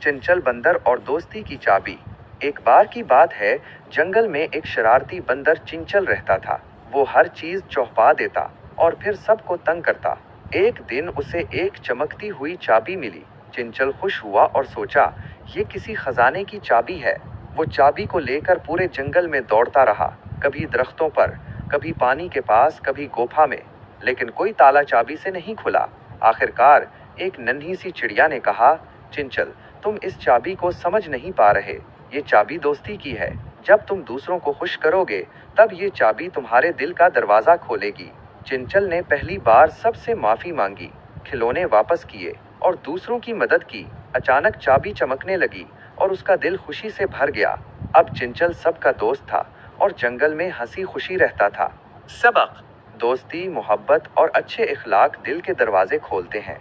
चंचल बंदर और दोस्ती की चाबी। एक बार की बात है, जंगल में एक शरारती बंदर चिंचल रहता था। वो हर चीज चौपा देता और फिर सबको तंग करता। एक दिन उसे एक चमकती हुई चाबी मिली। चिंचल खुश हुआ और सोचा, ये किसी खजाने की चाबी है। वो चाबी को लेकर पूरे जंगल में दौड़ता रहा, कभी दरख्तों पर, कभी पानी के पास, कभी गुफा में, लेकिन कोई ताला चाबी से नहीं खुला। आखिरकार एक नन्ही सी चिड़िया ने कहा, चिंचल, तुम इस चाबी को समझ नहीं पा रहे। ये चाबी दोस्ती की है। जब तुम दूसरों को खुश करोगे, तब ये चाबी तुम्हारे दिल का दरवाजा खोलेगी। चिंचल ने पहली बार सबसे माफी मांगी, खिलौने वापस किए और दूसरों की मदद की। अचानक चाबी चमकने लगी और उसका दिल खुशी से भर गया। अब चिंचल सबका दोस्त था और जंगल में हंसी खुशी रहता था। सबक: दोस्ती, मोहब्बत और अच्छे इखलाक दिल के दरवाजे खोलते हैं।